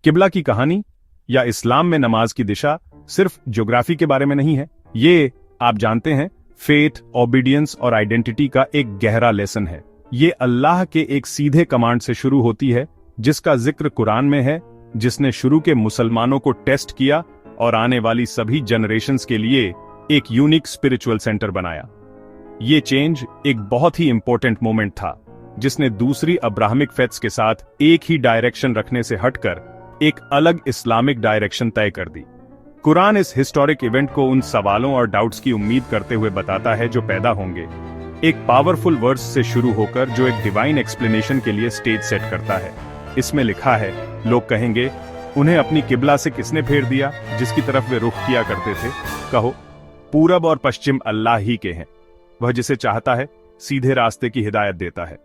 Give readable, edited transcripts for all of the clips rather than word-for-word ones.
किबला की कहानी या इस्लाम में नमाज की दिशा सिर्फ ज्योग्राफी के बारे में नहीं है। ये, आप जानते हैं, फेथ, ओबीडियंस और आइडेंटिटी का एक गहरा लेसन है। ये अल्लाह के एक सीधे कमांड से शुरू होती है, जिसका जिक्र कुरान में है, जिसने शुरू के मुसलमानों को टेस्ट किया और आने वाली सभी जनरेशंस के लिए एक यूनिक स्पिरिचुअल सेंटर बनाया। ये चेंज एक बहुत ही इंपॉर्टेंट मोमेंट था, जिसने दूसरी अब्राहमिक फेथ्स के साथ एक ही डायरेक्शन रखने से हटकर एक अलग इस्लामिक डायरेक्शन तय कर दी। कुरान इस हिस्टोरिक इवेंट को उन सवालों और डाउट्स की उम्मीद करते हुए बताता है जो पैदा होंगे, एक पावरफुल वर्स से शुरू होकर जो एक डिवाइन एक्सप्लेनेशन के लिए स्टेज सेट करता है। इसमें लिखा है, लोग कहेंगे, उन्हें अपनी किबला से किसने फेर दिया जिसकी तरफ वे रुख किया करते थे? कहो, पूरब और पश्चिम अल्लाह ही के हैं। वह जिसे चाहता है सीधे रास्ते की हिदायत देता है।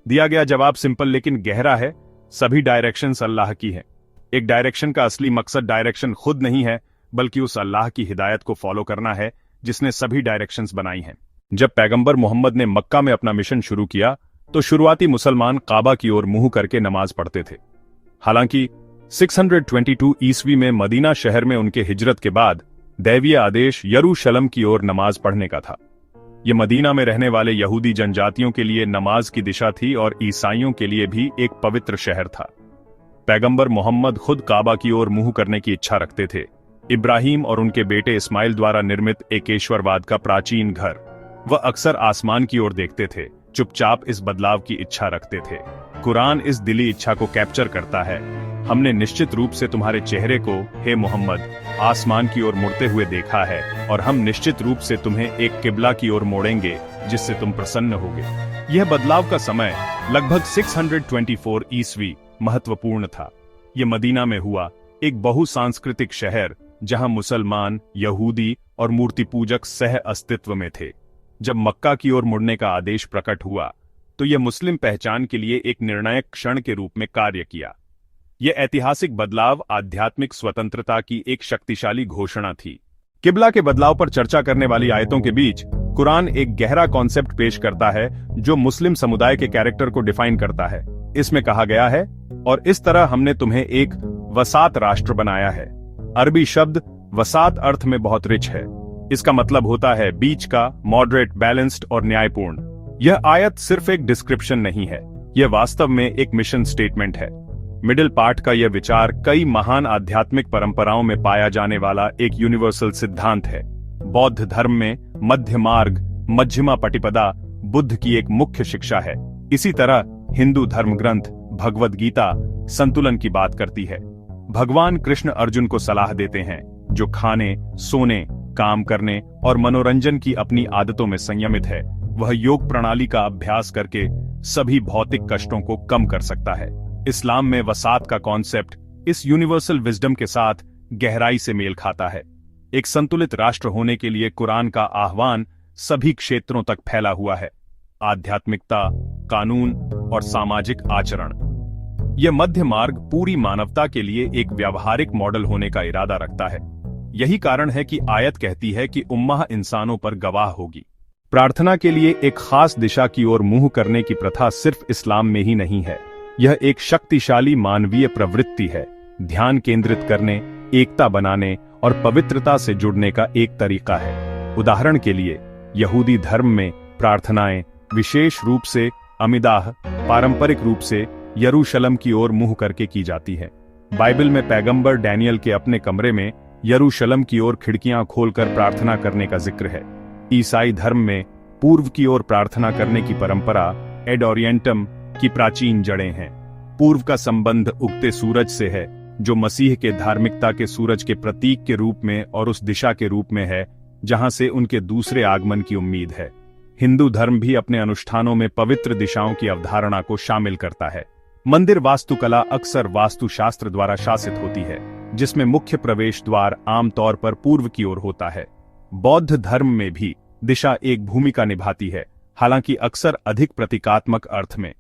दिया गया जवाब सिंपल लेकिन गहरा है, सभी डायरेक्शंस अल्लाह की हैं। एक डायरेक्शन का असली मकसद डायरेक्शन खुद नहीं है, बल्कि उस अल्लाह की हिदायत को फॉलो करना है जिसने सभी डायरेक्शंस बनाई हैं। जब पैगंबर मोहम्मद ने मक्का में अपना मिशन शुरू किया, तो शुरुआती मुसलमान काबा की ओर मुंह करके नमाज पढ़ते थे। हालांकि 622 ईस्वी में मदीना शहर में उनके हिजरत के बाद दैवीय आदेश यरूशलम की ओर नमाज पढ़ने का था। यह मदीना में रहने वाले यहूदी जनजातियों के लिए नमाज की दिशा थी और ईसाइयों के लिए भी एक पवित्र शहर था। पैगंबर मोहम्मद खुद काबा की ओर मुंह करने की इच्छा रखते थे। इब्राहिम और उनके बेटे इस्माइल द्वारा निर्मित एकेश्वरवाद का प्राचीन घर। वह अक्सर आसमान की ओर देखते थे, चुपचाप इस बदलाव की इच्छा रखते थे। कुरान इस दिली इच्छा को कैप्चर करता है। हमने निश्चित रूप से तुम्हारे चेहरे को, हे मोहम्मद, आसमान की ओर मुड़ते हुए देखा है, और हम निश्चित रूप से तुम्हें एक किबला की ओर मोड़ेंगे जिससे तुम प्रसन्न होगे। यह बदलाव का समय लगभग 624 ईस्वी महत्वपूर्ण था। यह मदीना में हुआ, एक बहुसांस्कृतिक शहर जहां मुसलमान, यहूदी और मूर्ति पूजक सह अस्तित्व में थे। जब मक्का की ओर मुड़ने का आदेश प्रकट हुआ, तो यह मुस्लिम पहचान के लिए एक निर्णायक क्षण के रूप में कार्य किया। यह ऐतिहासिक बदलाव आध्यात्मिक स्वतंत्रता की एक शक्तिशाली घोषणा थी। किबला के बदलाव पर चर्चा करने वाली आयतों के बीच कुरान एक गहरा कॉन्सेप्ट पेश करता है जो मुस्लिम समुदाय के कैरेक्टर को डिफाइन करता है। इसमें कहा गया है, और इस तरह हमने तुम्हें एक वसात राष्ट्र बनाया है। अरबी शब्द वसात अर्थ में बहुत रिच है। इसका मतलब होता है बीच का, मॉडरेट, बैलेंस्ड और न्यायपूर्ण। यह आयत सिर्फ एक डिस्क्रिप्शन नहीं है, यह वास्तव में एक मिशन स्टेटमेंट है। मिडिल पार्ट का यह विचार कई महान आध्यात्मिक परंपराओं में पाया जाने वाला एक यूनिवर्सल सिद्धांत है। बौद्ध धर्म में मध्य मार्ग, मध्यमा पटिपदा, बुद्ध की एक मुख्य शिक्षा है। इसी तरह हिंदू धर्म ग्रंथ भगवद गीता संतुलन की बात करती है। भगवान कृष्ण अर्जुन को सलाह देते हैं, जो खाने, सोने, काम करने और मनोरंजन की अपनी आदतों में संयमित है, वह योग प्रणाली का अभ्यास करके सभी भौतिक कष्टों को कम कर सकता है। इस्लाम में वसात का कॉन्सेप्ट इस यूनिवर्सल विजडम के साथ गहराई से मेल खाता है। एक संतुलित राष्ट्र होने के लिए कुरान का आह्वान सभी क्षेत्रों तक फैला हुआ है, आध्यात्मिकता, कानून और सामाजिक आचरण। यह मध्य मार्ग पूरी मानवता के लिए एक व्यावहारिक मॉडल होने का इरादा रखता है। यही कारण है कि आयत कहती है कि उम्मह इंसानों पर गवाह होगी। प्रार्थना के लिए एक खास दिशा की ओर मुंह करने की प्रथा सिर्फ इस्लाम में ही नहीं है, यह एक शक्तिशाली मानवीय प्रवृत्ति है। ध्यान केंद्रित करने, एकता बनाने और पवित्रता से जुड़ने का एक तरीका है। उदाहरण के लिए, यहूदी धर्म में प्रार्थनाएं विशेष रूप से अमिदाह, पारंपरिक रूप से यरूशलम की ओर मुंह करके की जाती है। बाइबल में पैगंबर डैनियल के अपने कमरे में यरूशलम की ओर खिड़कियां खोलकर प्रार्थना करने का जिक्र है। ईसाई धर्म में पूर्व की ओर प्रार्थना करने की परंपरा एड ओरिएंटम की प्राचीन जड़ें हैं। पूर्व का संबंध उगते सूरज से है, जो मसीह के धार्मिकता के सूरज के प्रतीक के रूप में और उस दिशा के रूप में है जहां से उनके दूसरे आगमन की उम्मीद है। हिंदू धर्म भी अपने अनुष्ठानों में पवित्र दिशाओं की अवधारणा को शामिल करता है। मंदिर वास्तुकला अक्सर वास्तुशास्त्र द्वारा शासित होती है, जिसमें मुख्य प्रवेश द्वार आमतौर पर पूर्व की ओर होता है। बौद्ध धर्म में भी दिशा एक भूमिका निभाती है, हालांकि अक्सर अधिक प्रतीकात्मक अर्थ में।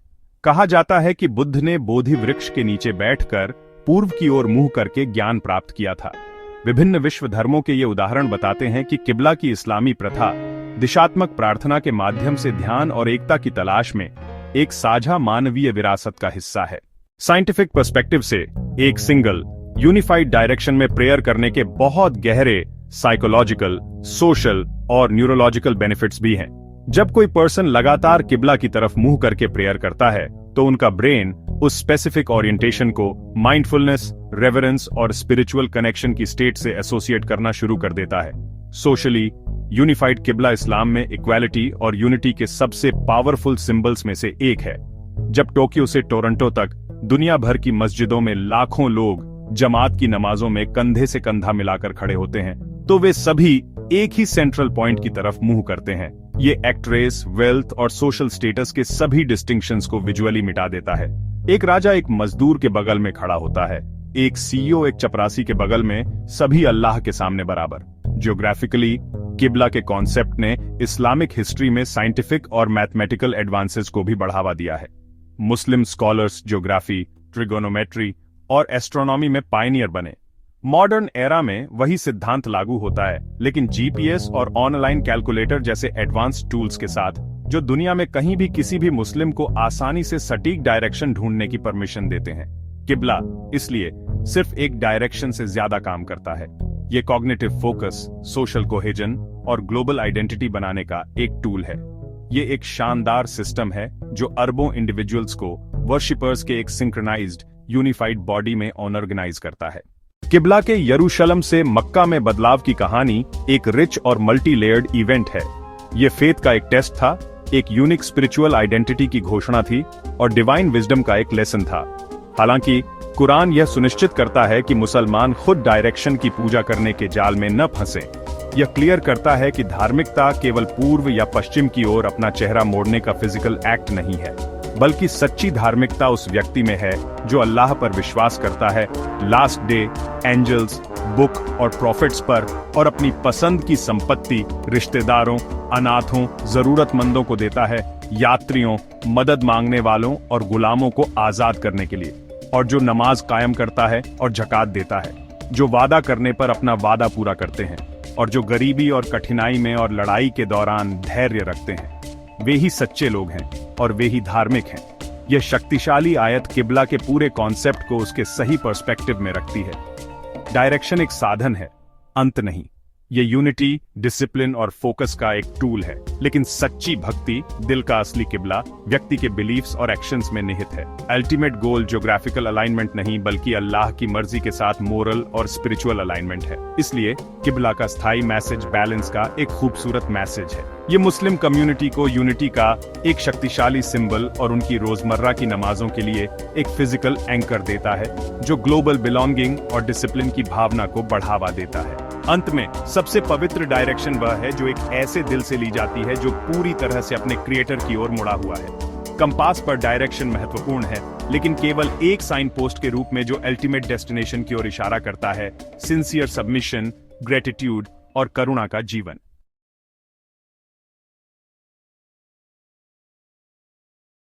कहा जाता है कि बुद्ध ने बोधि वृक्ष के नीचे बैठकर पूर्व की ओर मुंह करके ज्ञान प्राप्त किया था। विभिन्न विश्व धर्मों के ये उदाहरण बताते हैं कि किबला की इस्लामी प्रथा दिशात्मक प्रार्थना के माध्यम से ध्यान और एकता की तलाश में एक साझा मानवीय विरासत का हिस्सा है। साइंटिफिक पर्सपेक्टिव से एक सिंगल यूनिफाइड डायरेक्शन में प्रेयर करने के बहुत गहरे साइकोलॉजिकल, सोशल और न्यूरोलॉजिकल बेनिफिट्स भी हैं। जब कोई पर्सन लगातार किबला की तरफ मुंह करके प्रेयर करता है तो उनका ब्रेन उस स्पेसिफिक ओरिएंटेशन को माइंडफुलनेस, रेवरेंस और स्पिरिचुअल कनेक्शन की स्टेट से एसोसिएट करना शुरू कर देता है। सोशली, यूनिफाइड किबला इस्लाम में इक्वालिटी और यूनिटी के सबसे पावरफुल सिंबल्स में से एक है। जब टोक्यो से टोरंटो तक दुनिया भर की मस्जिदों में लाखों लोग जमात की नमाजों में कंधे से कंधा मिलाकर खड़े होते हैं तो वे सभी एक ही सेंट्रल पॉइंट की तरफ मुंह करते हैं। ये एक्ट रेस, वेल्थ और सोशल स्टेटस के सभी डिस्टिंक्शंस को विजुअली मिटा देता है। एक राजा एक मजदूर के बगल में खड़ा होता है, एक सीईओ एक चपरासी के बगल में, सभी अल्लाह के सामने बराबर। जियोग्राफिकली, किबला के कॉन्सेप्ट ने इस्लामिक हिस्ट्री में साइंटिफिक और मैथमेटिकल एडवांसेस को भी बढ़ावा दिया है। मुस्लिम स्कॉलर्स ज्योग्राफी, ट्रिगोनोमेट्री और एस्ट्रोनॉमी में पायनियर बने। मॉडर्न एरा में वही सिद्धांत लागू होता है, लेकिन जीपीएस और ऑनलाइन कैलकुलेटर जैसे एडवांस्ड टूल्स के साथ, जो दुनिया में कहीं भी किसी भी मुस्लिम को आसानी से सटीक डायरेक्शन ढूंढने की परमिशन देते हैं। किबला इसलिए सिर्फ एक डायरेक्शन से ज्यादा काम करता है। ये कॉग्निटिव फोकस, सोशल कोहेजन और ग्लोबल आइडेंटिटी बनाने का एक टूल है। ये एक शानदार सिस्टम है जो अरबों इंडिविजुअल्स को वर्शिपर्स के एक सिंक्रोनाइज्ड यूनिफाइड बॉडी में ऑर्गेनाइज करता है। किबला के यरूशलम से मक्का में बदलाव की कहानी एक रिच और मल्टी लेयर्ड इवेंट है। ये फेथ का एक टेस्ट था, एक यूनिक स्पिरिचुअल आइडेंटिटी की घोषणा थी और डिवाइन विजडम का एक लेसन था। हालांकि कुरान यह सुनिश्चित करता है कि मुसलमान खुद डायरेक्शन की पूजा करने के जाल में न फंसे। यह क्लियर करता है कि धार्मिकता केवल पूर्व या पश्चिम की ओर अपना चेहरा मोड़ने का फिजिकल एक्ट नहीं है, बल्कि सच्ची धार्मिकता उस व्यक्ति में है जो अल्लाह पर विश्वास करता है, लास्ट डे, एंजल्स, बुक और प्रॉफिट्स पर, और अपनी पसंद की संपत्ति रिश्तेदारों, अनाथों, जरूरतमंदों को देता है, यात्रियों, मदद मांगने वालों और गुलामों को आजाद करने के लिए, और जो नमाज कायम करता है और ज़कात देता है, जो वादा करने पर अपना वादा पूरा करते हैं, और जो गरीबी और कठिनाई में और लड़ाई के दौरान धैर्य रखते हैं। वे ही सच्चे लोग हैं और वे ही धार्मिक हैं। यह शक्तिशाली आयत किबला के पूरे कॉन्सेप्ट को उसके सही पर्सपेक्टिव में रखती है। डायरेक्शन एक साधन है, अंत नहीं। ये यूनिटी, डिसिप्लिन और फोकस का एक टूल है, लेकिन सच्ची भक्ति, दिल का असली किबला, व्यक्ति के बिलीफ्स और एक्शंस में निहित है। अल्टीमेट गोल ज्योग्राफिकल अलाइनमेंट नहीं, बल्कि अल्लाह की मर्जी के साथ मोरल और स्पिरिचुअल अलाइनमेंट है। इसलिए किबला का स्थायी मैसेज बैलेंस का एक खूबसूरत मैसेज है। ये मुस्लिम कम्युनिटी को यूनिटी का एक शक्तिशाली सिंबल और उनकी रोजमर्रा की नमाजों के लिए एक फिजिकल एंकर देता है, जो ग्लोबल बिलोंगिंग और डिसिप्लिन की भावना को बढ़ावा देता है। अंत में सबसे पवित्र डायरेक्शन वह है जो एक ऐसे दिल से ली जाती है जो पूरी तरह से अपने क्रिएटर की ओर मुड़ा हुआ है। कंपास पर डायरेक्शन महत्वपूर्ण है, लेकिन केवल एक साइन पोस्ट के रूप में जो अल्टीमेट डेस्टिनेशन की ओर इशारा करता है, सिंसियर सबमिशन, ग्रेटिट्यूड और करुणा का जीवन।